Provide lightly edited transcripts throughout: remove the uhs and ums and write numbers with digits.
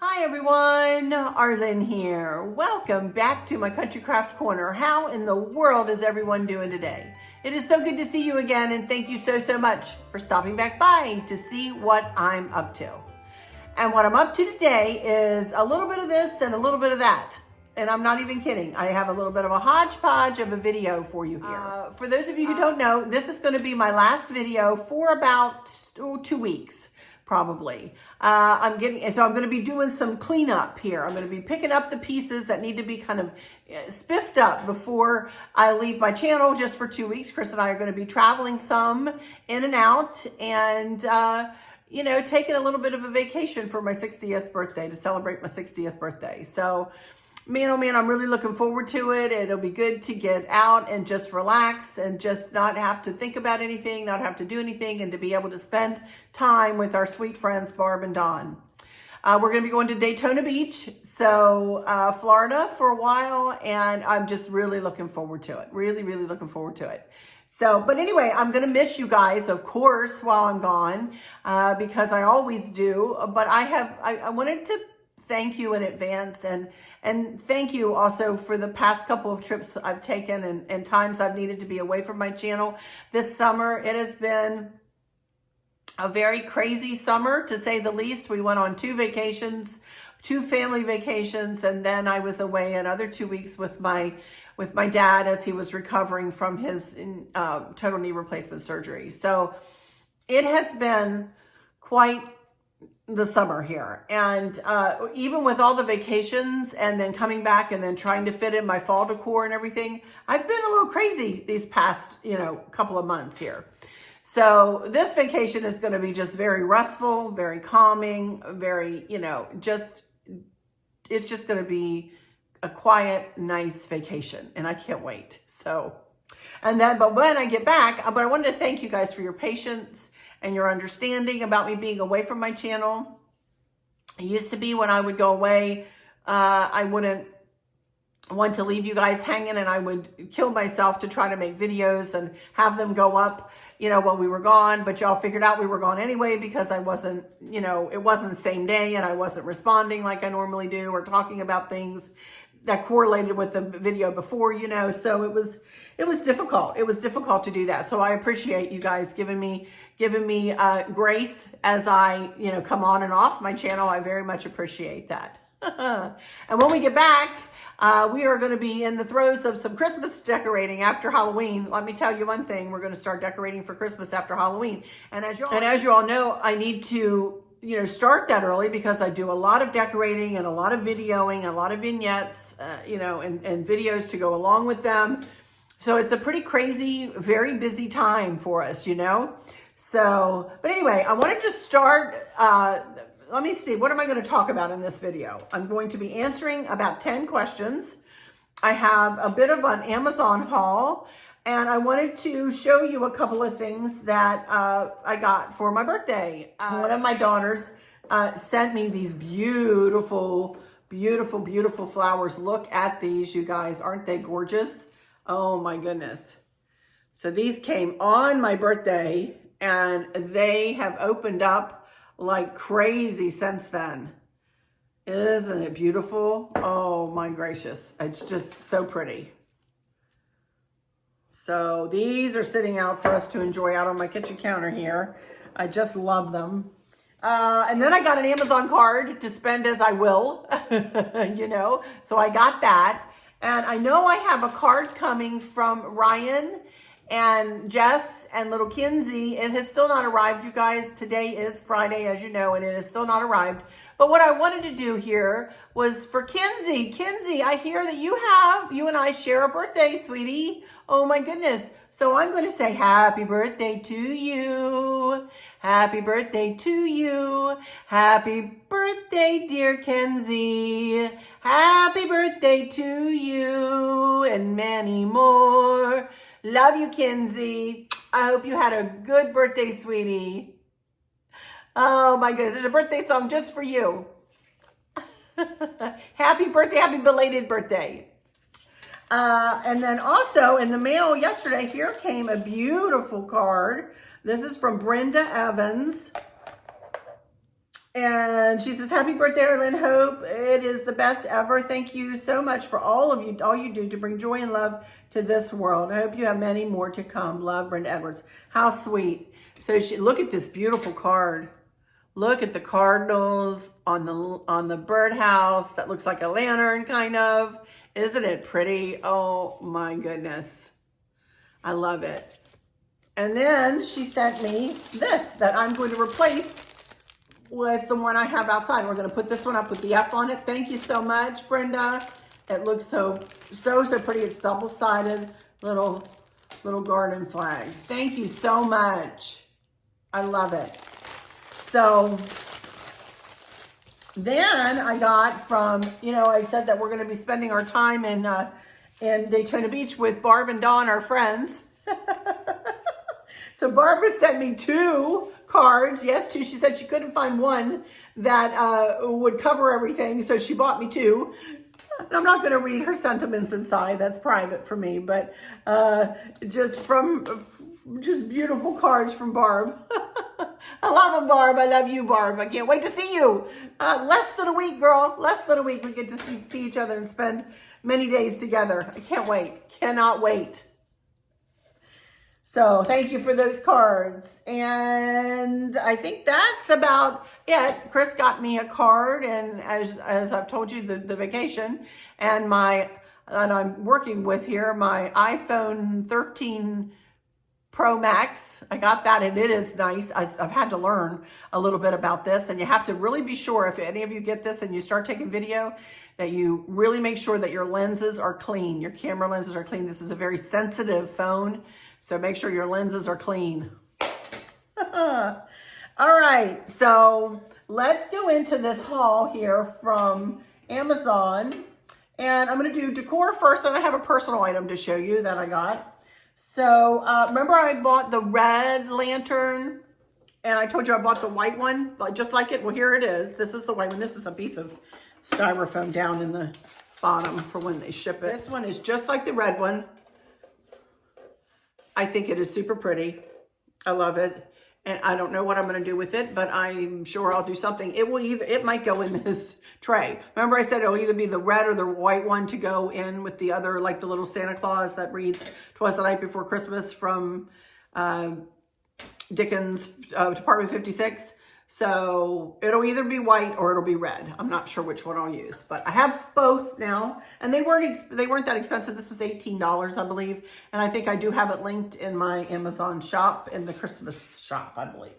Hi everyone, Arlene here. Welcome back to my Country Craft Corner. How in the world is everyone doing today? It is so good to see you again, and thank you so much for stopping back by to see what I'm up to. And what I'm up to today is a little bit of this and a little bit of that. And I'm not even kidding. I have a little bit of a hodgepodge of a video for you here. For those of you who don't know, this is going to be my last video for about 2 weeks. Probably. I'm going to be doing some cleanup here. I'm going to be picking up the pieces that need to be kind of spiffed up before I leave my channel just for 2 weeks. Chris and I are going to be traveling some in and out and, taking a little bit of a vacation for my 60th birthday to celebrate my 60th birthday. So, man, oh man, I'm really looking forward to it. It'll be good to get out and just relax and just not have to think about anything, not have to do anything, and to be able to spend time with our sweet friends, Barb and Dawn. We're going to be going to Daytona Beach, so Florida for a while, and I'm just really looking forward to it. Really looking forward to it. So, but anyway, I'm going to miss you guys, of course, while I'm gone, because I always do. But I wanted to thank you in advance and thank you also for the past couple of trips I've taken and times I've needed to be away from my channel. This summer, it has been a very crazy summer, to say the least. We went on 2 vacations, 2 family vacations, and then I was away another 2 weeks with my dad as he was recovering from his total knee replacement surgery. So it has been quite the summer here. And even with all the vacations and then coming back and then trying to fit in my fall decor and everything, I've been a little crazy these past, couple of months here. So this vacation is going to be just very restful, very calming, very, it's just going to be a quiet, nice vacation, and I can't wait. So, but when I get back, but I wanted to thank you guys for your patience and your understanding about me being away from my channel. It used to be when I would go away, I wouldn't want to leave you guys hanging, and I would kill myself to try to make videos and have them go up, when we were gone. But y'all figured out we were gone anyway, because I wasn't, it wasn't the same day, and I wasn't responding like I normally do or talking about things that correlated with the video before, so it was difficult. It was difficult to do that. So I appreciate you guys giving me grace as I, come on and off my channel. I very much appreciate that. And when we get back, we are going to be in the throes of some Christmas decorating after Halloween. Let me tell you one thing. We're going to start decorating for Christmas after Halloween. And as you all know, I need to, start that early, because I do a lot of decorating and a lot of videoing, a lot of vignettes, and videos to go along with them. So it's a pretty crazy, very busy time for us, So, but anyway, I wanted to start, let me see, what am I going to talk about in this video? I'm going to be answering about 10 questions. I have a bit of an Amazon haul, and I wanted to show you a couple of things that I got for my birthday. One of my daughters sent me these beautiful flowers. Look at these, you guys. Aren't they gorgeous? Oh my goodness. So these came on my birthday, and they have opened up like crazy since then. Isn't it beautiful? Oh my gracious. It's just so pretty. So these are sitting out for us to enjoy out on my kitchen counter here. I just love them. And then I got an Amazon card to spend as I will, so I got that. And I know I have a card coming from Ryan and Jess and little Kinsey. It has still not arrived, you guys. Today is Friday, as you know, and it has still not arrived. But what I wanted to do here was for Kinsey. Kinsey, I hear that you and I share a birthday, sweetie. Oh my goodness. So I'm going to say happy birthday to you. Happy birthday to you. Happy birthday, dear Kinsey. Happy birthday to you and many more. Love you, Kinsey. I hope you had a good birthday, sweetie. Oh my goodness, there's a birthday song just for you. Happy birthday, happy belated birthday. And then also in the mail yesterday, here came a beautiful card. This is from Brenda Evans. And she says, happy birthday, Arlene. Hope it is the best ever. Thank you so much for all of you, all you do to bring joy and love to this world. I hope you have many more to come. Love, Brenda Edwards. How sweet. So look at this beautiful card. Look at the cardinals on the birdhouse. That looks like a lantern, kind of. Isn't it pretty? Oh my goodness. I love it. And then she sent me this that I'm going to replace with the one I have outside. We're going to put this one up with the F on it. Thank you so much, Brenda. It looks so pretty. It's double-sided little garden flag. Thank you so much. I love it. So then I got from, I said that we're going to be spending our time in Daytona Beach with Barb and Dawn, our friends. So Barbara sent me 2 cards. Yes, 2. She said she couldn't find one that would cover everything, so she bought me 2. And I'm not going to read her sentiments inside. That's private for me. But just beautiful cards from Barb. I love them, Barb. I love you, Barb. I can't wait to see you. Less than a week, girl. Less than a week. We get to see each other and spend many days together. I can't wait. Cannot wait. So thank you for those cards. And I think that's about it. Chris got me a card, and as I've told you, the vacation and I'm working with here, my iPhone 13 Pro Max. I got that, and it is nice. I've had to learn a little bit about this, and you have to really be sure, if any of you get this and you start taking video, that you really make sure that your lenses are clean. Your camera lenses are clean. This is a very sensitive phone, so make sure your lenses are clean. All right, so let's go into this haul here from Amazon. And I'm going to do decor first, and I have a personal item to show you that I got. So remember I bought the red lantern, and I told you I bought the white one, just like it. Well, here it is. This is the white one. This is a piece of styrofoam down in the bottom for when they ship it. This one is just like the red one. I think it is super pretty. I love it. And I don't know what I'm going to do with it, but I'm sure I'll do something. It might go in this tray. Remember I said it'll either be the red or the white one to go in with the other, like the little Santa Claus that reads "'Twas the Night Before Christmas" from Dickens' Department 56. So it'll either be white or it'll be red. I'm not sure which one I'll use, but I have both now, and they weren't that expensive. This was $18, I believe, and I think I do have it linked in my Amazon shop, in the Christmas shop, I believe.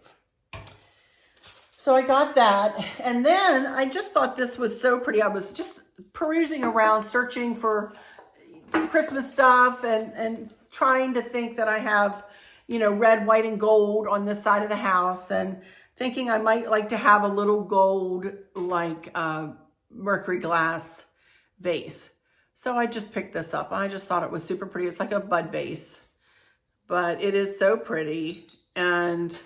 So I got that, and then I just thought this was so pretty. I was just perusing around, searching for Christmas stuff, and trying to think that I have, red, white, and gold on this side of the house, and thinking I might like to have a little gold, like mercury glass vase. So I just picked this up. I just thought it was super pretty. It's like a bud vase, but it is so pretty. And,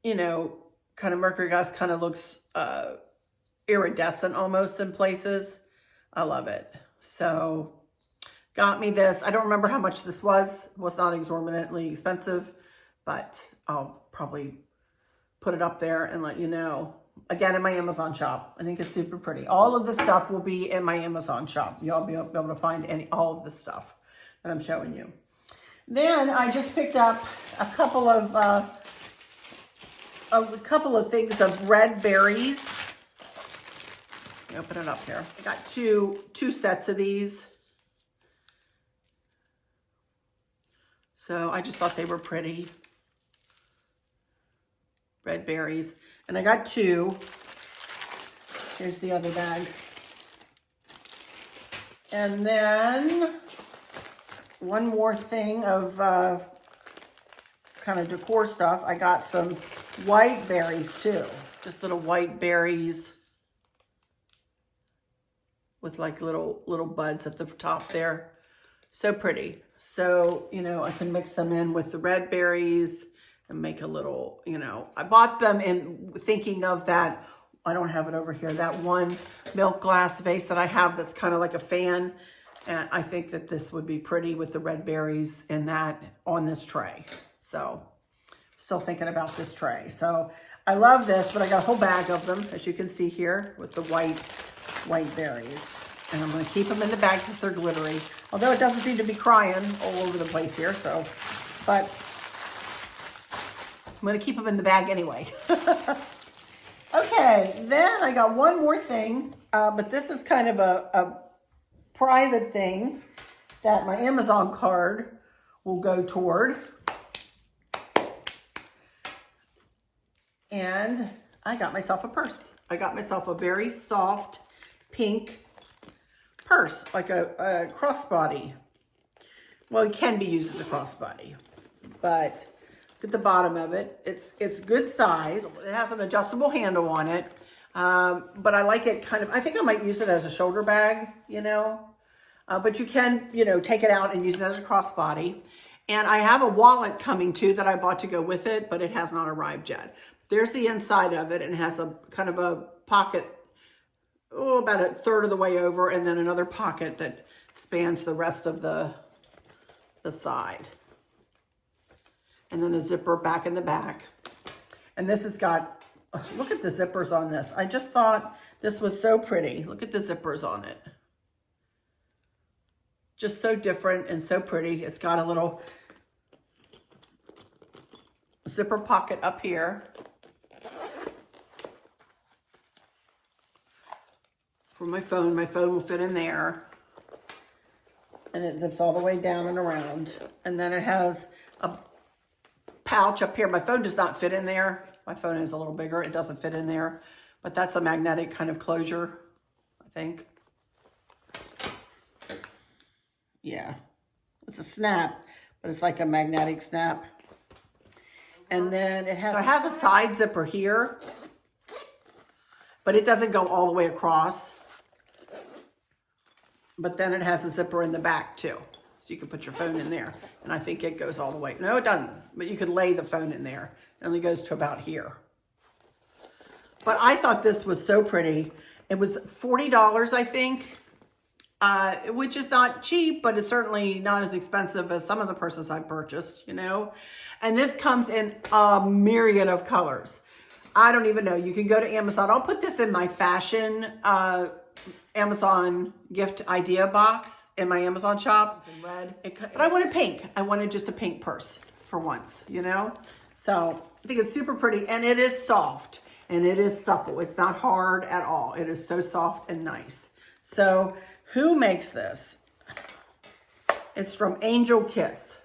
kind of mercury glass kind of looks iridescent almost in places. I love it. So got me this. I don't remember how much this was. It was not exorbitantly expensive, but I'll probably put it up there and let you know. Again, in my Amazon shop. I think it's super pretty. All of the stuff will be in my Amazon shop. You'll be able to find all of the stuff that I'm showing you. Then I just picked up a couple of things of red berries. Let me open it up here. I got two sets of these. So I just thought they were pretty. Red berries. And I got 2. Here's the other bag. And then one more thing of kind of decor stuff. I got some white berries too. Just little white berries with like little buds at the top there. So pretty. So, I can mix them in with the red berries and make a little, I bought them in thinking of that, I don't have it over here, that one milk glass vase that I have that's kind of like a fan. And I think that this would be pretty with the red berries in that on this tray. So still thinking about this tray. So I love this, but I got a whole bag of them, as you can see here, with the white berries. And I'm going to keep them in the bag because they're glittery. Although it doesn't seem to be crying all over the place here, so, but I'm going to keep them in the bag anyway. Okay, then I got one more thing, but this is kind of a private thing that my Amazon card will go toward. And I got myself a purse. I got myself a very soft pink purse, like a crossbody. Well, it can be used as a crossbody, but at the bottom of it, it's good size. It has an adjustable handle on it, but I like it kind of, I think I might use it as a shoulder bag, you know, but you can, you know, take it out and use it as a crossbody. And I have a wallet coming too that I bought to go with it, but it has not arrived yet. There's the inside of it, and it has a kind of a pocket, about a third of the way over, and then another pocket that spans the rest of the side. And then a zipper back in the back. And this has got, look at the zippers on this. I just thought this was so pretty. Look at the zippers on it. Just so different and so pretty. It's got a little zipper pocket up here for my phone. My phone will fit in there. And it zips all the way down and around. And then it has a pouch up here. My phone does not fit in there. My phone is a little bigger. It doesn't fit in there. But that's a magnetic kind of closure, I think. Yeah. It's a snap, but it's like a magnetic snap. And then it has a side zipper here, but it doesn't go all the way across. But then it has a zipper in the back too. So you can put your phone in there. And I think it goes all the way. No, it doesn't. But you could lay the phone in there. It only goes to about here. But I thought this was so pretty. It was $40, I think, which is not cheap, but it's certainly not as expensive as some of the purses I've purchased, you know. And this comes in a myriad of colors. I don't even know. You can go to Amazon. I'll put this in my fashion Amazon gift idea box in my Amazon shop. It's in red. But I wanted pink. I wanted just a pink purse for once, you know? So I think it's super pretty, and it is soft and it is supple. It's not hard at all. It is so soft and nice. So who makes this? It's from Angel Kiss.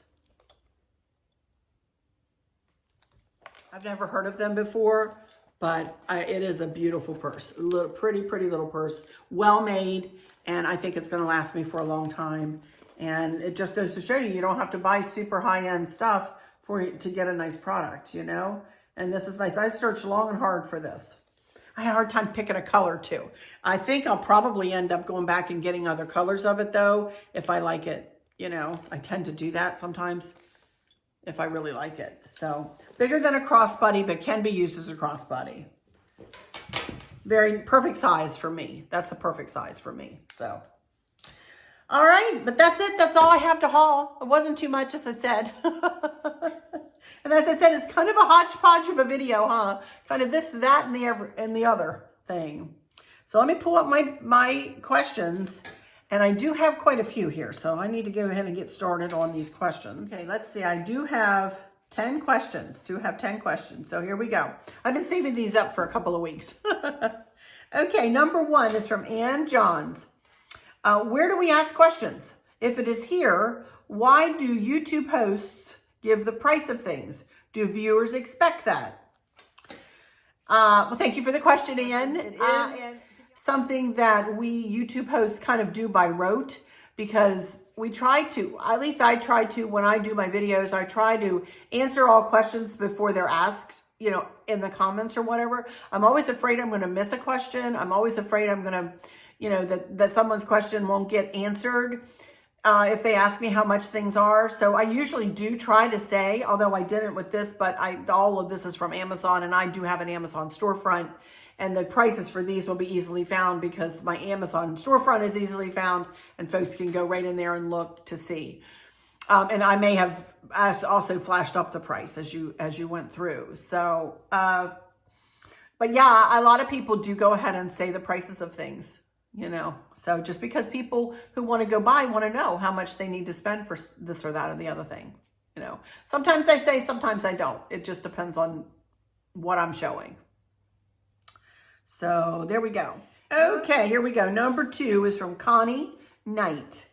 I've never heard of them before, but it is a beautiful purse. A little pretty little purse, well made, and I think it's going to last me for a long time. And it just goes to show you, you don't have to buy super high-end stuff to get a nice product, you know? And this is nice. I searched long and hard for this. I had a hard time picking a color too. I think I'll probably end up going back and getting other colors of it though, if I like it, you know. I tend to do that sometimes if I really like it. So bigger than a crossbody, but can be used as a crossbody. Very perfect size for me. That's the perfect size for me. So, all right, but that's it. That's all I have to haul. It wasn't too much, as I said. And as I said, it's kind of a hodgepodge of a video, huh? Kind of this, that, and the other thing. So let me pull up my questions. And I do have quite a few here, so I need to go ahead and get started on these questions. Okay, let's see. I do have 10 questions. So here we go. I've been saving these up for a couple of weeks. Okay, number one is from Ann Johns. Where do we ask questions? If it is here, why do YouTube hosts give the price of things? Do viewers expect that? Well, thank you for the question, Ann. It is something that we YouTube hosts kind of do by rote, because we try to, at least I try to, when I do my videos, I try to answer all questions before they're asked, you know, in the comments or whatever. I'm always afraid I'm going to miss a question. I'm always afraid I'm going to, you know, that someone's question won't get answered if they ask me how much things are. So I usually do try to say, although I didn't with this, but all of this is from Amazon, and I do have an Amazon storefront. And the prices for these will be easily found because my Amazon storefront is easily found, and folks can go right in there and look to see. And I may have also flashed up the price as you went through. So But yeah, a lot of people do go ahead and say the prices of things, you know. So just because people who want to go buy want to know how much they need to spend for this or that or the other thing, you know. Sometimes I say, sometimes I don't. It just depends on what I'm showing. So there we go. Okay, here we go. Number 2 is from Connie Knight.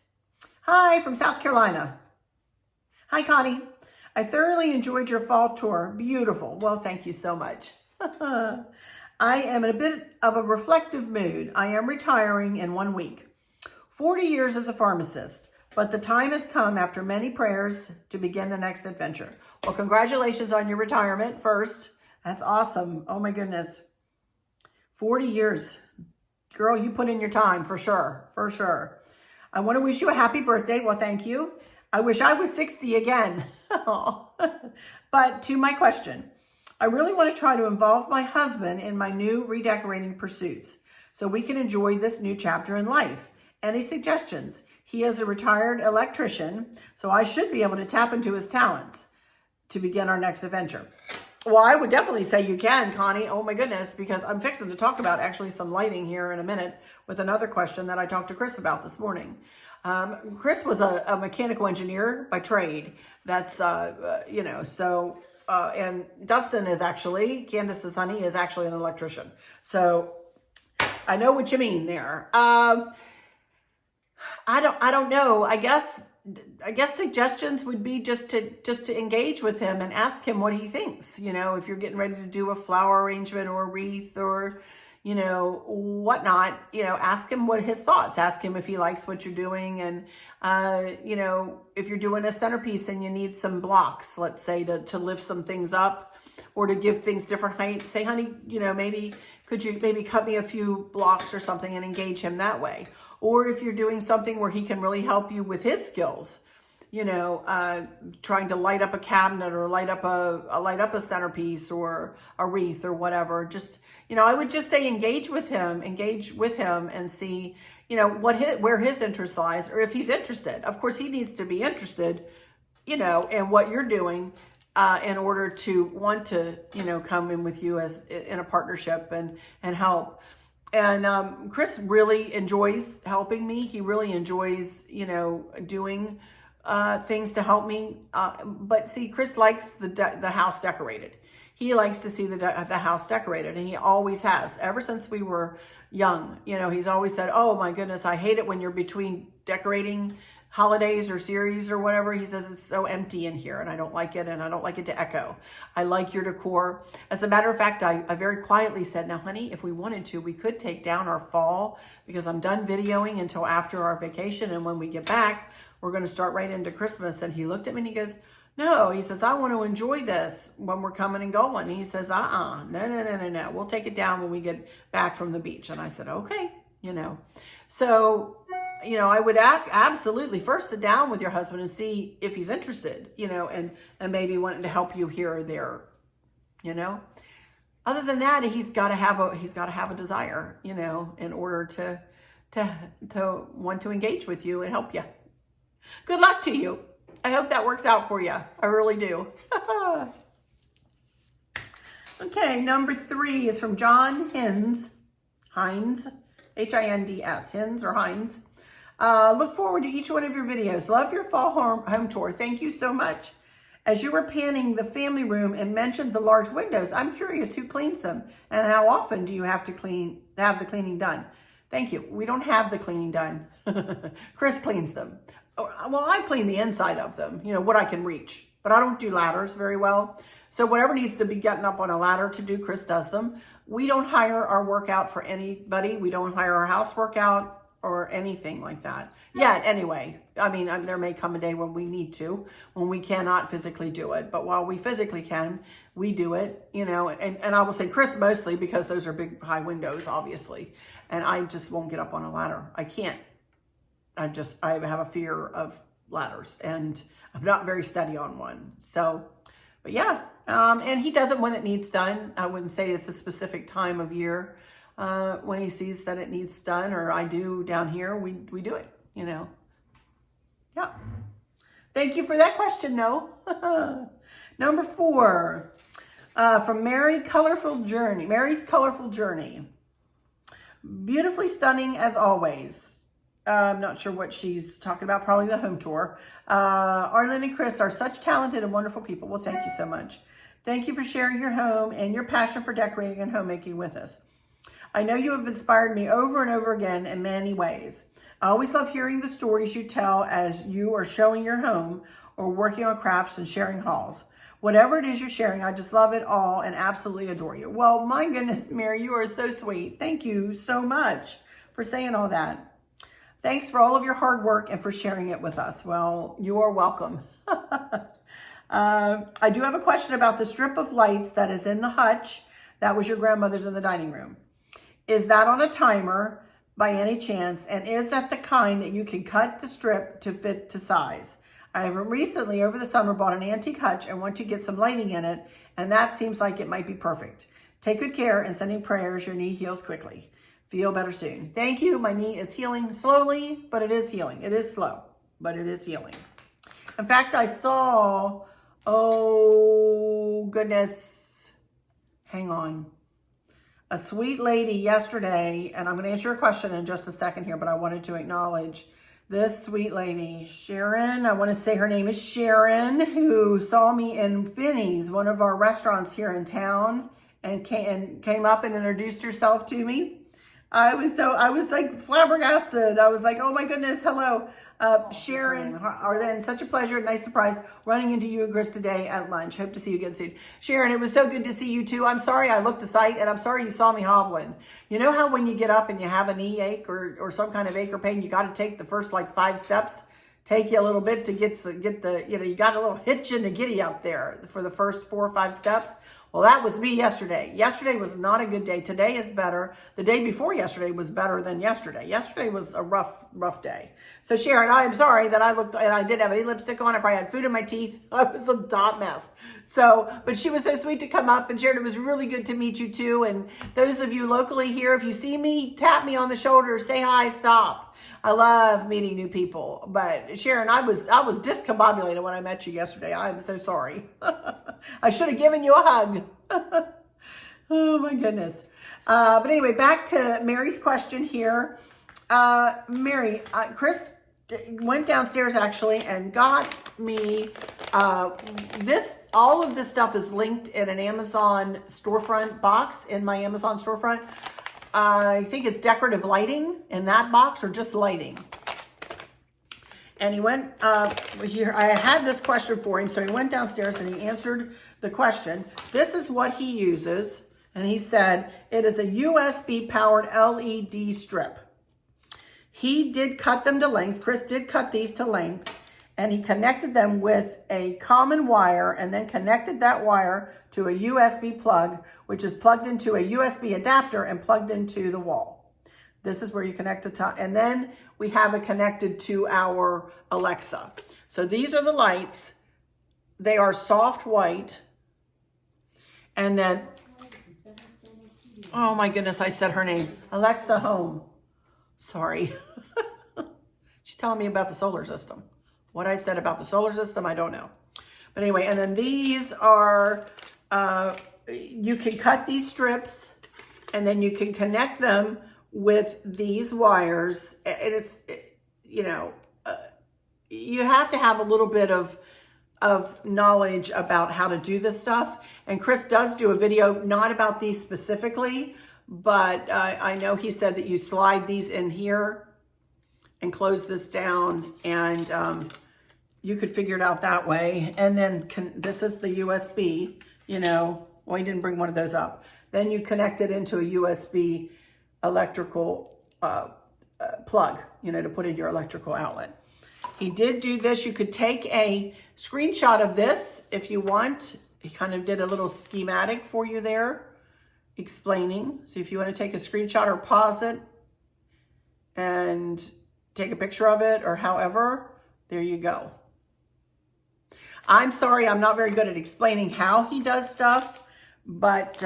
Hi, from South Carolina. Hi, Connie. I thoroughly enjoyed your fall tour. Beautiful. Well, thank you so much. I am in a bit of a reflective mood. I am retiring in 1 week. 40 years as a pharmacist, but the time has come after many prayers to begin the next adventure. Well, congratulations on your retirement first. That's awesome. Oh my goodness. 40 years. Girl, you put in your time for sure. For sure. I want to wish you a happy birthday. Well, thank you. I wish I was 60 again. But to my question, I really want to try to involve my husband in my new redecorating pursuits so we can enjoy this new chapter in life. Any suggestions? He is a retired electrician, so I should be able to tap into his talents to begin our next adventure. Well, I would definitely say you can, Connie. Oh my goodness, because I'm fixing to talk about actually some lighting here in a minute with another question that I talked to Chris about this morning. Chris was a mechanical engineer by trade. That's, you know, so, and Dustin is actually, Candace's honey is actually an electrician. So I know what you mean there. I don't know. I guess suggestions would be just to engage with him and ask him what he thinks. You know, if you're getting ready to do a flower arrangement or a wreath or, you know, whatnot, you know, ask him what his thoughts, ask him if he likes what you're doing. And, you know, if you're doing a centerpiece and you need some blocks, let's say to lift some things up or to give things different height, say, honey, you know, maybe could you maybe cut me a few blocks or something and engage him that way. Or if you're doing something where he can really help you with his skills, you know, trying to light up a cabinet or light up a centerpiece or a wreath or whatever. Just, you know, I would just say engage with him and see, you know, where his interest lies, or if he's interested. Of course, he needs to be interested, you know, in what you're doing in order to want to, you know, come in with you as in a partnership and help. And Chris really enjoys helping me. He really enjoys, you know, doing things to help me. But see, Chris likes the house decorated. He likes to see the house decorated, and he always has ever since we were young. You know, he's always said, "Oh my goodness, I hate it when you're between decorating holidays or series or whatever." He says it's so empty in here and I don't like it, and I don't like it to echo. I like your decor. As a matter of fact, I very quietly said, now honey, if we wanted to, we could take down our fall because I'm done videoing until after our vacation, and when we get back, we're going to start right into Christmas. And he looked at me and he goes, no, he says, I want to enjoy this when we're coming and going. He says, no. We'll take it down when we get back from the beach. And I said, okay, you know. So, you know, I would absolutely first sit down with your husband and see if he's interested, you know, and maybe wanting to help you here or there, you know. Other than that, he's got to have a desire, you know, in order to want to engage with you and help you. Good luck to you. I hope that works out for you. I really do. Okay, number 3 is from John Hines, H-I-N-D-S, Hines or Hines. Look forward to each one of your videos. Love your fall home tour. Thank you so much. As you were panning the family room and mentioned the large windows, I'm curious who cleans them and how often do you have the cleaning done? Thank you. We don't have the cleaning done. Chris cleans them. Well, I clean the inside of them, you know, what I can reach, but I don't do ladders very well. So whatever needs to be getting up on a ladder to do, Chris does them. We don't hire our workout for anybody. We don't hire our house workout or anything like that yet. Anyway, I mean, there may come a day when we need to, when we cannot physically do it. But while we physically can, we do it, you know, and I will say Chris mostly because those are big high windows, obviously. And I just won't get up on a ladder. I can't. I have a fear of ladders and I'm not very steady on one. So, but yeah. And he does it when it needs done. I wouldn't say it's a specific time of year. When he sees that it needs done, or I do down here, we do it, you know. Yeah. Thank you for that question, though. Number 4. From Mary's Colorful Journey. Beautifully stunning as always. I'm not sure what she's talking about. Probably the home tour. Arlen and Chris are such talented and wonderful people. Well, thank you so much. Thank you for sharing your home and your passion for decorating and homemaking with us. I know you have inspired me over and over again in many ways. I always love hearing the stories you tell as you are showing your home or working on crafts and sharing hauls. Whatever it is you're sharing, I just love it all and absolutely adore you. Well, my goodness, Mary, you are so sweet. Thank you so much for saying all that. Thanks for all of your hard work and for sharing it with us. Well, you are welcome. I do have a question about the strip of lights that is in the hutch. That was your grandmother's in the dining room. Is that on a timer by any chance? And is that the kind that you can cut the strip to fit to size? I have recently, over the summer, bought an antique hutch and want to get some lighting in it, and that seems like it might be perfect. Take good care and sending prayers. Your knee heals quickly. Feel better soon. Thank you. My knee is healing slowly, but it is healing. It is slow, but it is healing. In fact, I saw, oh goodness, hang on, a sweet lady yesterday, and I'm going to answer your question in just a second here, but I wanted to acknowledge this sweet lady, Sharon. I want to say her name is Sharon, who saw me in Finney's, one of our restaurants here in town, and came up and introduced herself to me. I was like flabbergasted. I was like, oh my goodness, hello. Sharon, Arlen, such a pleasure, nice surprise running into you and Chris today at lunch. Hope to see you again soon. Sharon, it was so good to see you too. I'm sorry I looked a sight, and I'm sorry you saw me hobbling. You know how when you get up and you have a knee ache or some kind of ache or pain, you got to take the first like 5 steps? Take you a little bit to get the, you got a little hitch in the giddy up there for the first 4 or 5 steps. Well, that was me yesterday. Yesterday was not a good day. Today is better. The day before yesterday was better than yesterday. Yesterday was a rough day. So Sharon, I am sorry that I looked, and I did have any lipstick on. I probably had food in my teeth. I was a hot mess. So, but she was so sweet to come up and Sharon, it was really good to meet you too. And those of you locally here, if you see me, tap me on the shoulder, say hi, stop. I love meeting new people. But Sharon, I was discombobulated when I met you yesterday. I'm so sorry. I should have given you a hug. Oh my goodness. But anyway, back to Mary's question here. Mary, Chris went downstairs actually and got me all of this stuff is linked in an Amazon storefront box in my Amazon storefront. I think it's decorative lighting in that box or just lighting. And he went here. I had this question for him, so he went downstairs and he answered the question. This is what he uses, and he said it is a USB powered LED strip. He did cut them to length. Chris did cut these to length, and he connected them with a common wire and then connected that wire to a USB plug, which is plugged into a USB adapter and plugged into the wall. This is where you connect the top, and then we have it connected to our Alexa. So these are the lights. They are soft white. And then, oh my goodness, I said her name. Alexa Home. Sorry. She's telling me about the solar system. What I said about the solar system, I don't know. But anyway, and then these are, you can cut these strips and then you can connect them with these wires. And it's, you have to have a little bit of knowledge about how to do this stuff. And Chris does do a video, not about these specifically, but I know he said that you slide these in here and close this down, and you could figure it out that way. And then this is the USB, well, he didn't bring one of those up. Then you connect it into a USB electrical plug, to put in your electrical outlet. He did do this. You could take a screenshot of this if you want. He kind of did a little schematic for you there explaining. So if you want to take a screenshot or pause it and take a picture of it or however, there you go. I'm sorry, I'm not very good at explaining how he does stuff, but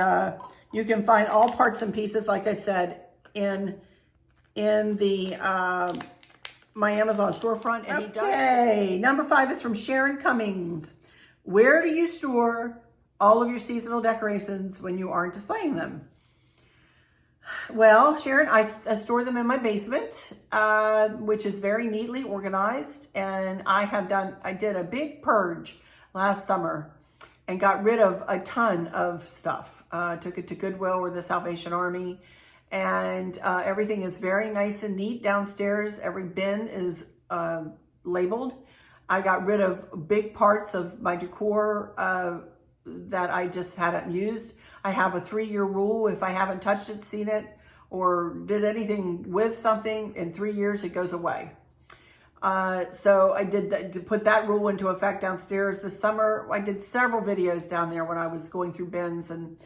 you can find all parts and pieces, like I said, in the my Amazon storefront. And okay, number 5 is from Sharon Cummings. Where do you store all of your seasonal decorations when you aren't displaying them? Well, Sharon, I store them in my basement, which is very neatly organized. And I did a big purge last summer and got rid of a ton of stuff. Took it to Goodwill or the Salvation Army. And everything is very nice and neat downstairs. Every bin is labeled. I got rid of big parts of my decor that I just hadn't used. I have a 3-year rule. If I haven't touched it, seen it, or did anything with something in 3 years, it goes away. So I did that, to put that rule into effect downstairs this summer. I did several videos down there when I was going through bins and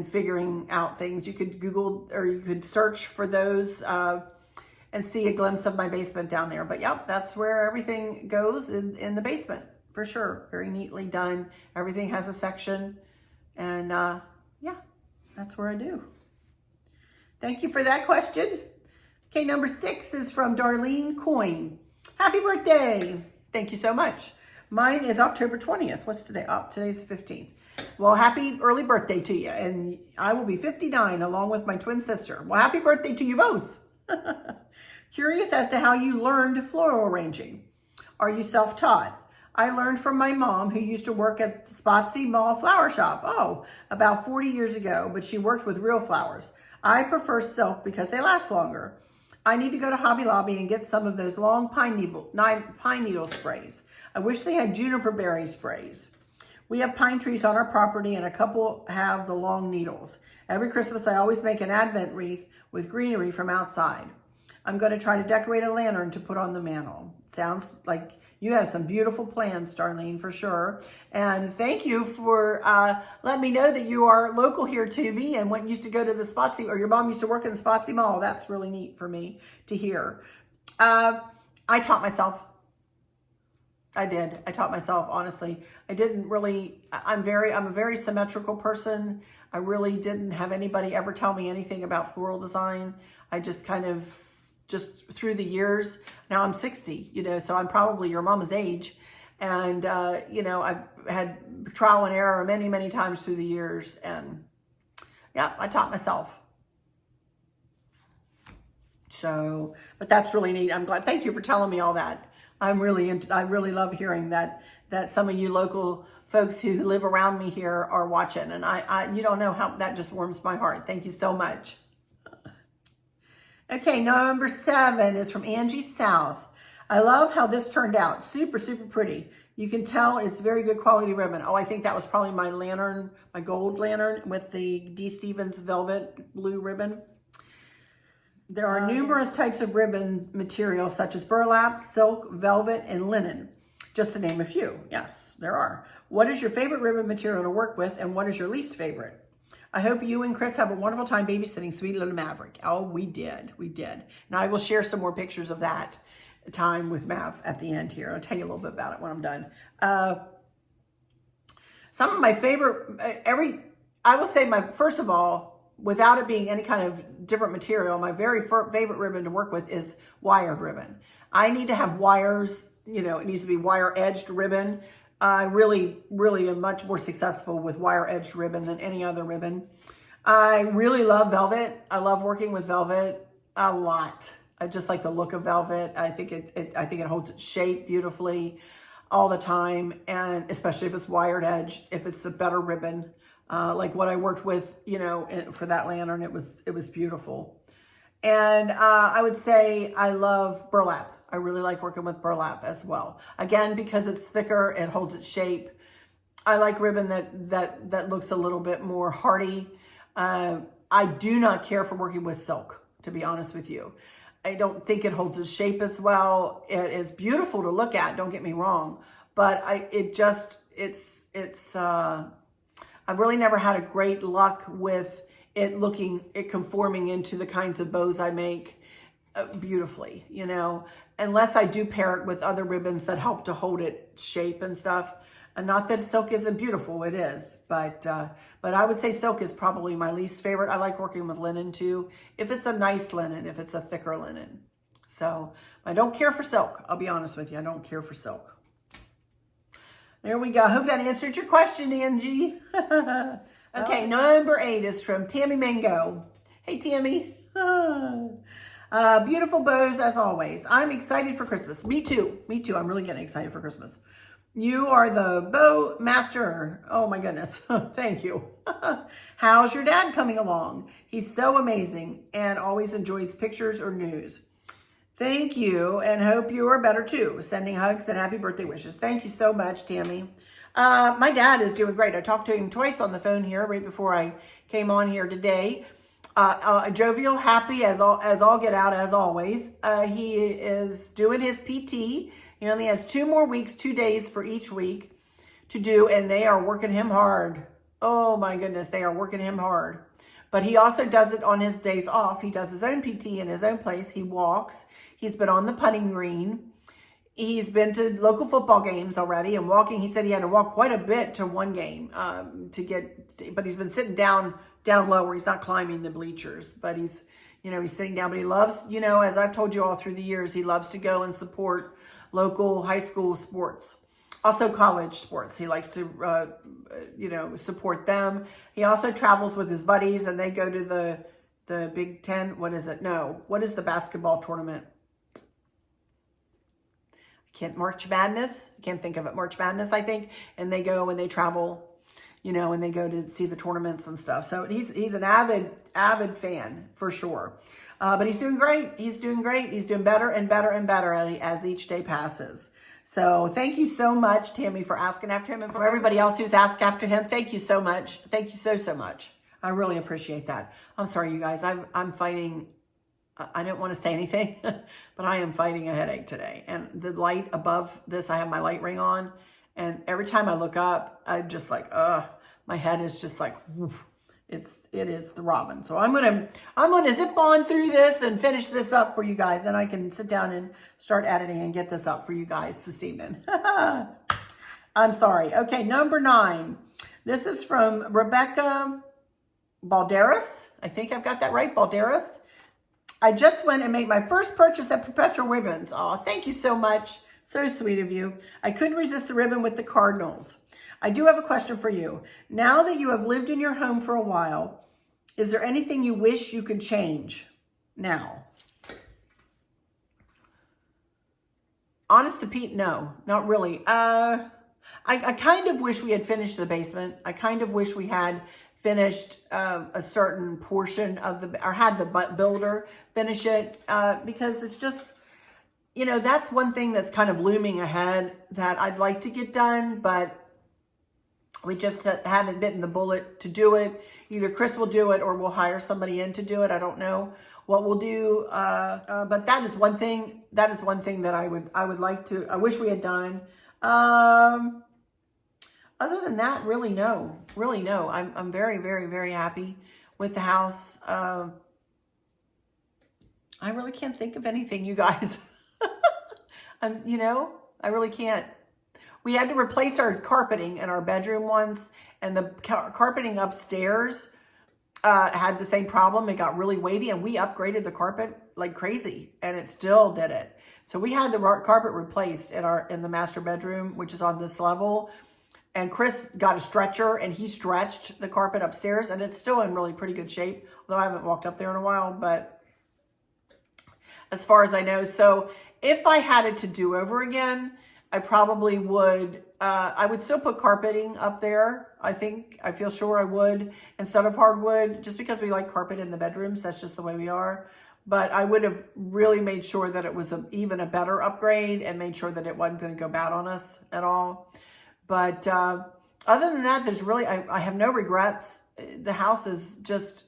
figuring out things. You could Google or you could search for those and see a glimpse of my basement down there. But yep, that's where everything goes in the basement for sure. Very neatly done. Everything has a section, and yeah, that's where I do. Thank you for that question. Okay, number 6 is from Darlene Coyne. Happy birthday. Thank you so much. Mine is October 20th. What's today? Oh, today's the 15th. Well, happy early birthday to you. And I will be 59 along with my twin sister. Well, happy birthday to you both. Curious as to how you learned floral arranging. Are you self-taught? I learned from my mom, who used to work at the Spotsy Mall flower shop. Oh, about 40 years ago, but she worked with real flowers. I prefer silk because they last longer. I need to go to Hobby Lobby and get some of those long pine needle sprays. I wish they had juniper berry sprays. We have pine trees on our property and a couple have the long needles. Every Christmas, I always make an Advent wreath with greenery from outside. I'm going to try to decorate a lantern to put on the mantle. Sounds like you have some beautiful plans, Darlene, for sure. And thank you for letting me know that you are local here to me and used to go to the Spotsy, or your mom used to work in the Spotsy Mall. That's really neat for me to hear. I taught myself. I did. I taught myself, honestly. I didn't really, I'm a very symmetrical person. I really didn't have anybody ever tell me anything about floral design. I just kind of, just through the years, now I'm 60, so I'm probably your mama's age. And, I've had trial and error many, many times through the years. And yeah, I taught myself. So, but that's really neat. I'm glad. Thank you for telling me all that. I really love hearing that some of you local folks who live around me here are watching. And you don't know how that just warms my heart. Thank you so much. Okay, number 7 is from Angie South. I love how this turned out. Super, super pretty. You can tell it's very good quality ribbon. Oh, I think that was probably my lantern, my gold lantern with the D. Stevens velvet blue ribbon. There are numerous types of ribbon materials such as burlap, silk, velvet, and linen, just to name a few. Yes, there are. What is your favorite ribbon material to work with, and what is your least favorite? I hope you and Chris have a wonderful time babysitting sweet little Maverick. Oh, we did. We did. And I will share some more pictures of that time with Mav at the end here. I'll tell you a little bit about it when I'm done. Some of my favorite, I will say first of all, without it being any kind of different material, my very favorite ribbon to work with is wired ribbon. I need to have wires, it needs to be wire edged ribbon. I really am much more successful with wire edged ribbon than any other ribbon. I really love velvet. I love working with velvet a lot. I just like the look of velvet. I think it holds its shape beautifully all the time, and especially if it's wired edge, if it's a better ribbon, like what I worked with, for that lantern, it was beautiful. And I would say I love burlap. I really like working with burlap as well. Again, because it's thicker, it holds its shape. I like ribbon that looks a little bit more hardy. I do not care for working with silk, to be honest with you. I don't think it holds its shape as well. It is beautiful to look at, don't get me wrong, but I've really never had a great luck with it conforming into the kinds of bows I make beautifully, unless I do pair it with other ribbons that help to hold it shape and stuff. And not that silk isn't beautiful, it is, but I would say silk is probably my least favorite. I like working with linen too, if it's a nice linen, if it's a thicker linen. So I don't care for silk. I'll be honest with you, I don't care for silk. There we go. I hope that answered your question, Angie. Okay, number 8 is from Tammy Mango. Hey, Tammy. Beautiful bows as always. I'm excited for Christmas. Me too. Me too. I'm really getting excited for Christmas. You are the bow master. Oh my goodness. Thank you. How's your dad coming along? He's so amazing and always enjoys pictures or news. Thank you, and hope you are better too. Sending hugs and happy birthday wishes. Thank you so much, Tammy. My dad is doing great. I talked to him twice on the phone here right before I came on here today. Jovial, happy as all get out as always. He is doing his PT. He only has 2 more weeks, 2 days for each week to do, and they are working him hard. Oh my goodness, they are working him hard. But he also does it on his days off. He does his own PT in his own place. He walks. He's been on the putting green. He's been to local football games already and walking. He said he had to walk quite a bit to one game but he's been sitting down low where he's not climbing the bleachers. But he's sitting down. But he loves, as I've told you all through the years, he loves to go and support local high school sports. Also college sports. He likes to, support them. He also travels with his buddies and they go to the Big Ten. What is it? No. What is the basketball tournament? March Madness. I can't think of it. March Madness, I think. And they go and they travel, and they go to see the tournaments and stuff. So he's an avid fan for sure. But he's doing great. He's doing great. He's doing better and better and better as each day passes. So thank you so much, Tammy, for asking after him. And for everybody else who's asked after him, thank you so much. Thank you so much. I really appreciate that. I'm sorry, you guys. I'm fighting. I didn't want to say anything, but I am fighting a headache today. And the light above this, I have my light ring on. And every time I look up, I'm just like, my head is just like, woof. It is throbbing. So I'm gonna zip on through this and finish this up for you guys. Then I can sit down and start editing and get this up for you guys this evening. I'm sorry. Okay, number 9. This is from Rebecca Balderas. I think I've got that right, Balderas. I just went and made my first purchase at Perpetual Ribbons. Oh, thank you so much. So sweet of you. I couldn't resist the ribbon with the Cardinals. I do have a question for you. Now that you have lived in your home for a while, is there anything you wish you could change now? Honest to Pete, no, not really. I kind of wish we had finished the basement. I kind of wish we had finished a certain portion of or had the builder finish it because it's just, that's one thing that's kind of looming ahead that I'd like to get done, but we just haven't bitten the bullet to do it. Either Chris will do it or we'll hire somebody in to do it. I don't know what we'll do, but that is one thing. That is one thing that I would like to. I wish we had done. Other than that, really no. I'm very, very, very happy with the house. I really can't think of anything, you guys. I really can't. We had to replace our carpeting in our bedroom once, and the carpeting upstairs had the same problem. It got really wavy, and we upgraded the carpet like crazy, and it still did it. So we had the carpet replaced in the master bedroom, which is on this level. And Chris got a stretcher, and he stretched the carpet upstairs, and it's still in really pretty good shape. Although I haven't walked up there in a while, but as far as I know. So if I had it to do over again, I probably would, I would still put carpeting up there. I feel sure I would, instead of hardwood, just because we like carpet in the bedrooms. That's just the way we are. But I would have really made sure that it was even a better upgrade and made sure that it wasn't going to go bad on us at all. But other than that, there's really, I have no regrets. The house is just,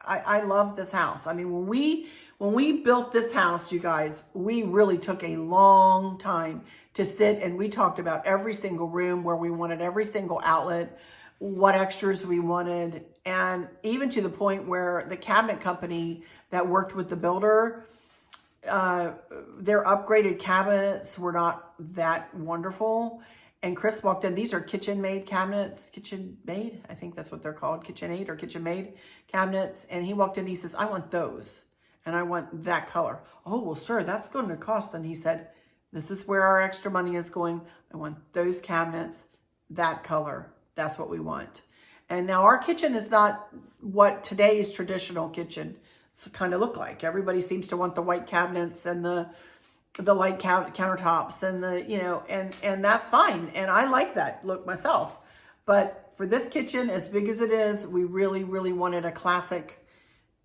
I love this house. I mean, when we built this house, you guys, we really took a long time to sit and we talked about every single room, where we wanted every single outlet, what extras we wanted, and even to the point where the cabinet company that worked with the builder, their upgraded cabinets were not that wonderful. And Chris walked in. These are KitchenAid cabinets. KitchenAid, I think that's what they're called. KitchenAid or KitchenMaid cabinets. And he walked in. He says, I want those. And I want that color. Oh, well, sir, that's going to cost. And he said, this is where our extra money is going. I want those cabinets. that color. That's what we want. And now our kitchen is not what today's traditional kitchen kind of look like. Everybody seems to want the white cabinets and the light countertops and the, you know, and that's fine. And I like that look myself. But for this kitchen, as big as it is, we really, really wanted a classic,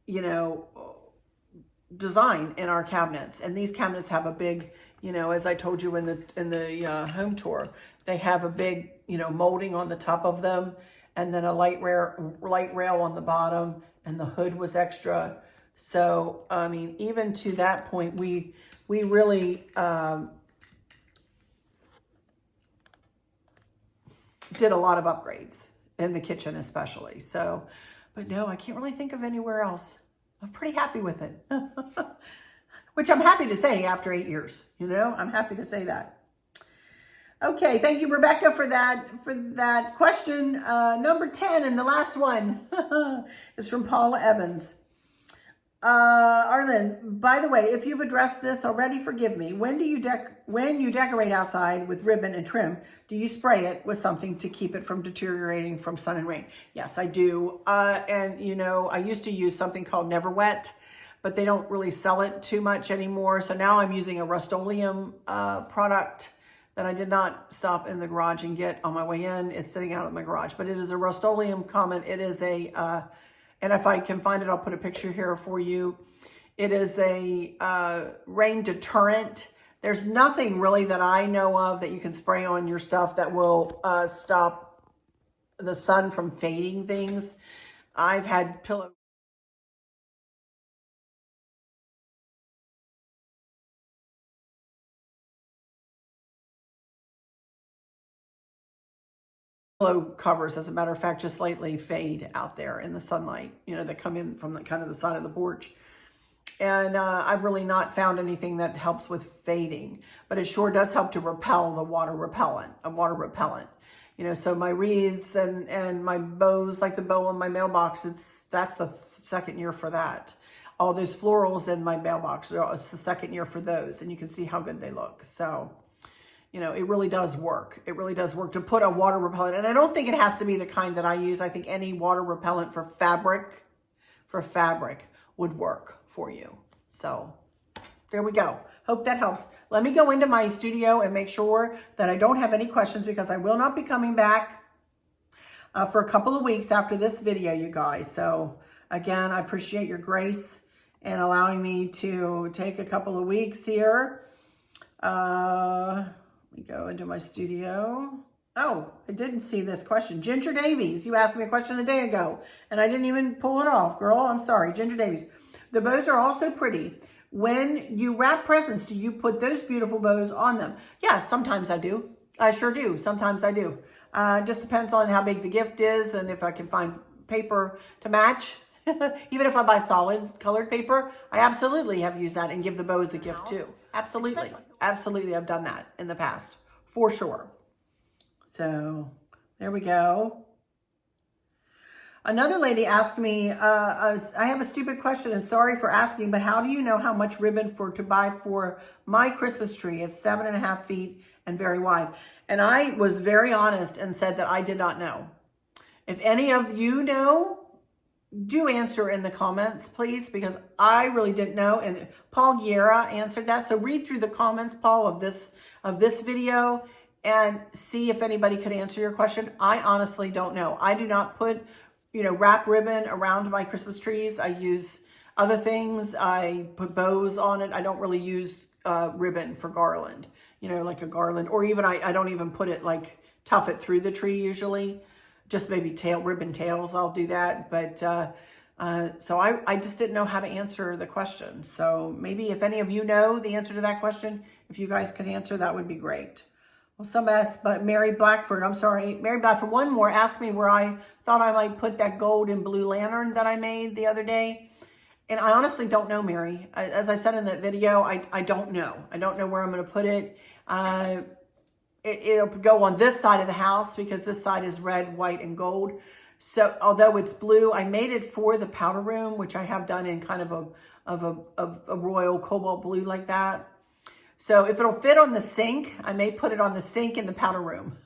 you know, design in our cabinets. And these cabinets have a big, you know, as I told you in the home tour, they have a big, you know, molding on the top of them, and then a light rail on the bottom, and the hood was extra. So, I mean, even to that point, we really did a lot of upgrades in the kitchen especially. So, but no, I can't really think of anywhere else. I'm pretty happy with it. Which I'm happy to say after 8 years, you know, I'm happy to say that. Okay, thank you, Rebecca, for that question. Number 10 and the last one is from Paula Evans. Arlen, by the way, if you've addressed this already, forgive me. When you decorate outside with ribbon and trim, do you spray it with something to keep it from deteriorating from sun and rain? Yes, I do. And you know, I used to use something called Never Wet, but they don't really sell it too much anymore. So now I'm using a Rust-Oleum product that I did not stop in the garage and get on my way in. It's sitting out in my garage, but it is a Rust-Oleum comment. It is a, and if I can find it, I'll put a picture here for you. It is a rain deterrent. There's nothing really that I know of that you can spray on your stuff that will stop the sun from fading things. I've had pillow covers, as a matter of fact, just slightly fade out there in the sunlight, you know, that come in from the kind of the side of the porch. And I've really not found anything that helps with fading, but it sure does help to repel the water repellent. You know, so my wreaths and my bows, like the bow on my mailbox, that's the second year for that. All those florals in my mailbox, it's the second year for those, and you can see how good they look. So, you know, it really does work. It really does work to put a water repellent. And I don't think it has to be the kind that I use. I think any water repellent for fabric would work for you. So there we go. Hope that helps. Let me go into my studio and make sure that I don't have any questions, because I will not be coming back for a couple of weeks after this video, you guys. So again, I appreciate your grace and allowing me to take a couple of weeks here. Let me go into my studio. Oh, I didn't see this question. Ginger Davies, you asked me a question a day ago, and I didn't even pull it off, girl. I'm sorry, Ginger Davies. The bows are also pretty. When you wrap presents, do you put those beautiful bows on them? Yeah, sometimes I do. I sure do. Sometimes I do. Just depends on how big the gift is and if I can find paper to match. Even if I buy solid colored paper, I absolutely have used that and give the bows a gift too. Absolutely. Absolutely, I've done that in the past, for sure. So there we go. Another lady asked me, I have a stupid question and sorry for asking, but how do you know how much ribbon to buy for my Christmas tree? It's 7.5 feet and very wide. And I was very honest and said that I did not know. If any of you know, do answer in the comments, please, because I really didn't know. And Paul Guerra answered that. So read through the comments, Paul, of this video and see if anybody could answer your question. I honestly don't know. I do not put, you know, wrap ribbon around my Christmas trees. I use other things. I put bows on it. I don't really use ribbon for garland, you know, like a garland, or even I don't even put it like tuff it through the tree usually. Just maybe ribbon tails, I'll do that. But so I just didn't know how to answer the question. So maybe if any of you know the answer to that question, if you guys could answer, that would be great. Well, some asked, but Mary Blackford, I'm sorry, Mary Blackford, one more, asked me where I thought I might put that gold and blue lantern that I made the other day. And I honestly don't know, Mary. As I said in that video, I don't know. I don't know where I'm going to put it. It'll go on this side of the house because this side is red, white, and gold. So although it's blue, I made it for the powder room, which I have done in kind of a royal cobalt blue like that. So if it'll fit on the sink, I may put it on the sink in the powder room.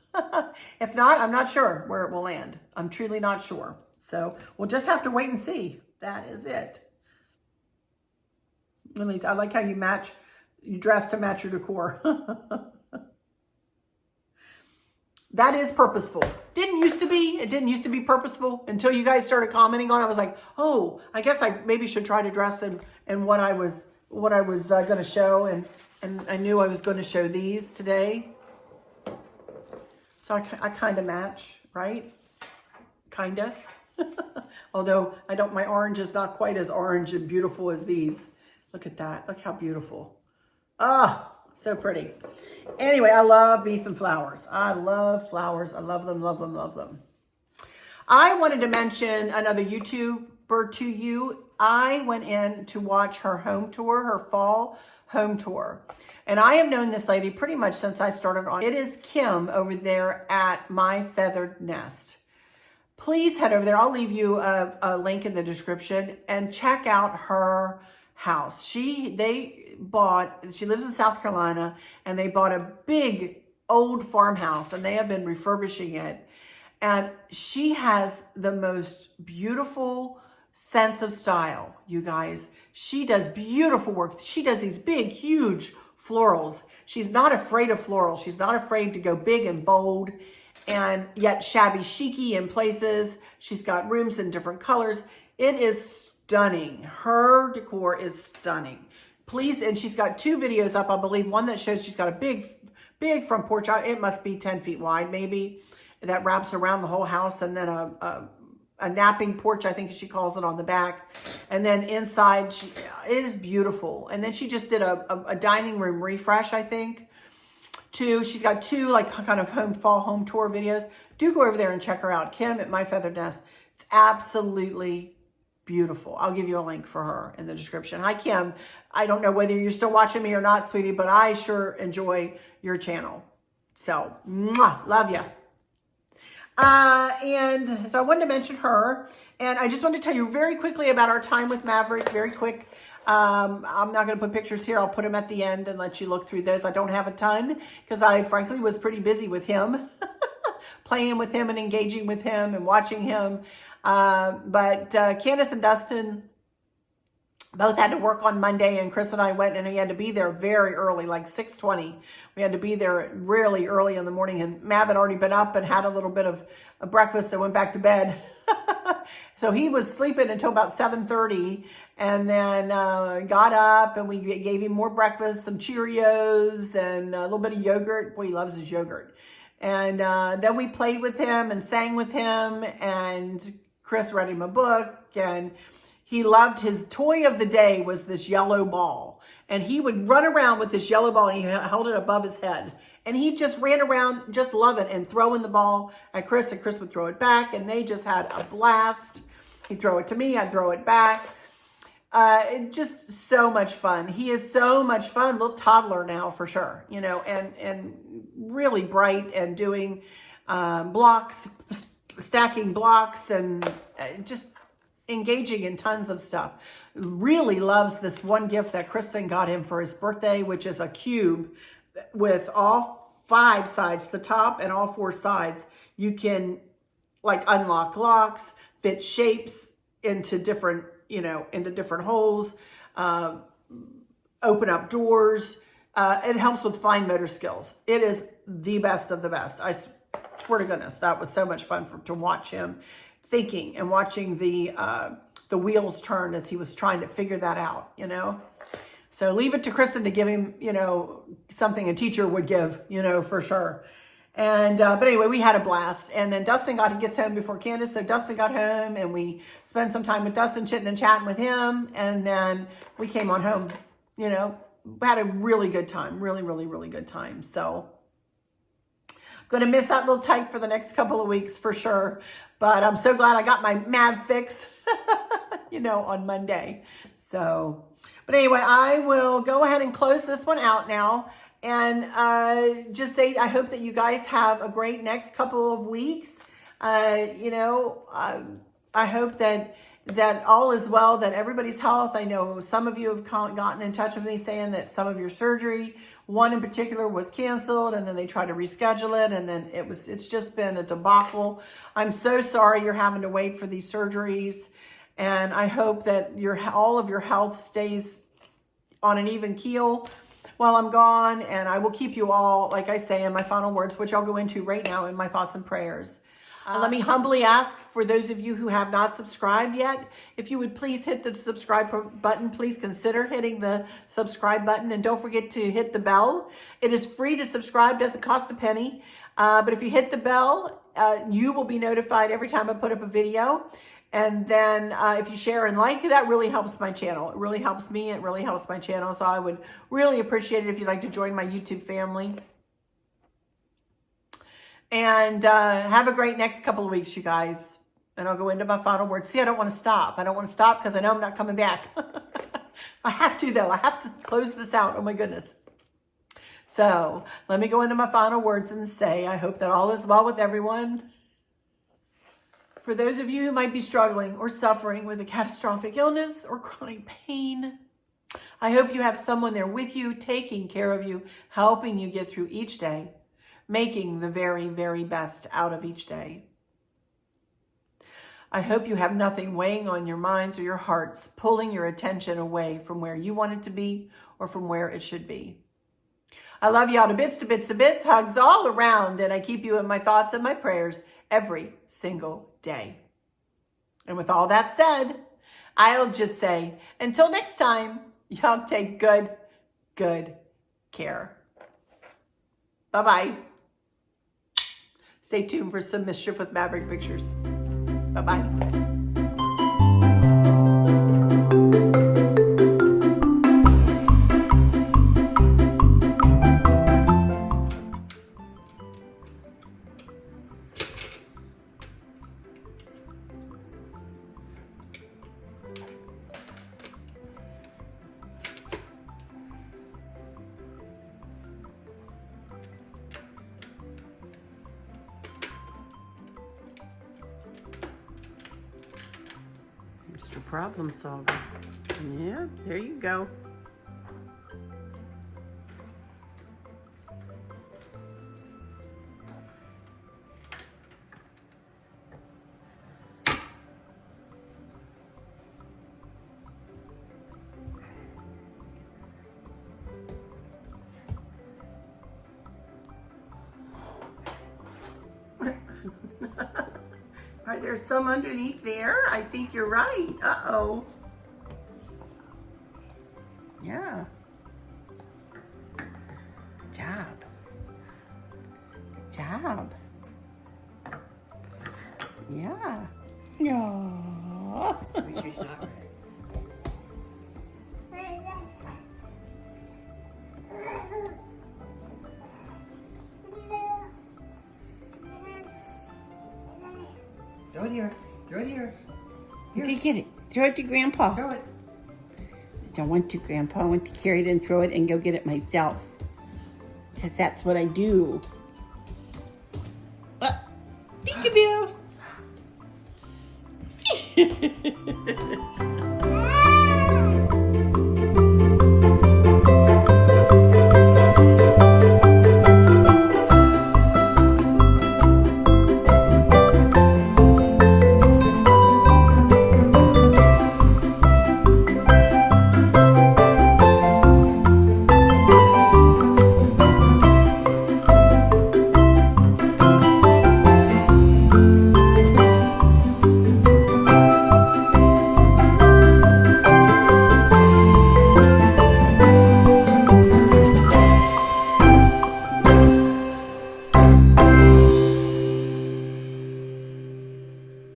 If not, I'm not sure where it will land. I'm truly not sure. So we'll just have to wait and see. That is it. At least I like how you dress to match your decor. That is purposeful. It didn't used to be purposeful until you guys started commenting on it. I was like, oh, I guess I maybe should try to dress in what I was going to show. And I knew I was going to show these today. So I kind of match, right? Kind of. Although my orange is not quite as orange and beautiful as these. Look at that. Look how beautiful. Ah. So pretty. Anyway, I love bees and flowers. I love flowers. I love them, love them, love them. I wanted to mention another YouTuber to you. I went in to watch her home tour, her fall home tour. And I have known this lady pretty much since I started on. It is Kim over there at My Feathered Nest. Please head over there. I'll leave you a link in the description and check out her house. She lives in South Carolina, and they bought a big old farmhouse, and they have been refurbishing it. And she has the most beautiful sense of style, you guys. She does beautiful work. She does these big, huge florals. She's not afraid of florals. She's not afraid to go big and bold, and yet shabby chicy in places. She's got rooms in different colors. It is stunning. Her decor is stunning. Please, and she's got 2 videos up, I believe. One that shows she's got a big front porch. It must be 10 feet wide, maybe, that wraps around the whole house. And then a napping porch, I think she calls it, on the back. And then inside, it is beautiful. And then she just did a dining room refresh, I think, too. She's got 2 like kind of fall home tour videos. Do go over there and check her out. Kim at My Feathered Nest. It's absolutely beautiful. I'll give you a link for her in the description. Hi, Kim. I don't know whether you're still watching me or not, sweetie, but I sure enjoy your channel. So, mwah, love you. And so I wanted to mention her. And I just wanted to tell you very quickly about our time with Maverick. Very quick. I'm not going to put pictures here. I'll put them at the end and let you look through those. I don't have a ton because I frankly was pretty busy with him. Playing with him and engaging with him and watching him. But Candace and Dustin both had to work on Monday, and Chris and I went, and we had to be there very early, like 6:20. We had to be there really early in the morning, and Mav had already been up and had a little bit of a breakfast and went back to bed. So he was sleeping until about 7:30, and then got up, and we gave him more breakfast, some Cheerios and a little bit of yogurt. Boy, he loves his yogurt. And then we played with him and sang with him, and Chris read him a book, and he loved his toy of the day was this yellow ball. And he would run around with this yellow ball, and he held it above his head. And he just ran around, just loving and throwing the ball at Chris, and Chris would throw it back, and they just had a blast. He'd throw it to me, I'd throw it back. Just so much fun. He is so much fun, little toddler now for sure, you know, and really bright and doing blocks, stacking blocks, and just engaging in tons of stuff. Really loves this one gift that Kristen got him for his birthday, which is a cube with all 5 sides, the top and all 4 sides. You can like unlock locks, fit shapes into different, you know, into different holes, open up doors. It helps with fine motor skills. It is the best of the best. I swear to goodness, that was so much fun to watch him thinking and watching the wheels turn as he was trying to figure that out, you know. So leave it to Kristen to give him, you know, something a teacher would give, you know, for sure. And, but anyway, we had a blast. And then Dustin gets home before Candace. So Dustin got home, and we spent some time with Dustin, chitting and chatting with him. And then we came on home, you know, had a really good time, really, really, really good time. So going to miss that little tyke for the next couple of weeks for sure. But I'm so glad I got my Mav fix, you know, on Monday. So, but anyway, I will go ahead and close this one out now. And just say, I hope that you guys have a great next couple of weeks. You know, I hope that that all is well, that everybody's health. I know some of you have gotten in touch with me saying that some of your surgery, one in particular, was canceled, and then they tried to reschedule it, and then it's just been a debacle. I'm so sorry you're having to wait for these surgeries, and I hope that all of your health stays on an even keel while I'm gone, and I will keep you all, like I say in my final words, which I'll go into right now in my thoughts and prayers. Let me humbly ask, for those of you who have not subscribed yet, if you would please hit the subscribe button. Please consider hitting the subscribe button, and don't forget to hit the bell. It is free to subscribe, doesn't cost a penny. But if you hit the bell, you will be notified every time I put up a video. And then if you share and like, that really helps my channel. It really helps me. It really helps my channel. So I would really appreciate it if you'd like to join my YouTube family. And have a great next couple of weeks, you guys. And I'll go into my final words. See, I don't want to stop. I don't want to stop because I know I'm not coming back. I have to, though. I have to close this out. Oh, my goodness. So let me go into my final words and say, I hope that all is well with everyone. For those of you who might be struggling or suffering with a catastrophic illness or chronic pain, I hope you have someone there with you, taking care of you, helping you get through each day, making the very, very best out of each day. I hope you have nothing weighing on your minds or your hearts, pulling your attention away from where you want it to be or from where it should be. I love you all to bits, to bits, to bits, hugs all around, and I keep you in my thoughts and my prayers every single day. And with all that said, I'll just say, until next time, y'all take good care. Bye-bye. Stay tuned for some Mischief with Maverick pictures. Bye-bye. Mr. Problem Solver. Yeah, there you go. Are there some underneath there? I think you're right. Uh-oh. Yeah. Good job. Good job. Yeah. Yeah. Throw it here. Throw it here. Okay, get it. Throw it to Grandpa. Throw it. I don't want to, Grandpa. I want to carry it and throw it and go get it myself. Because that's what I do.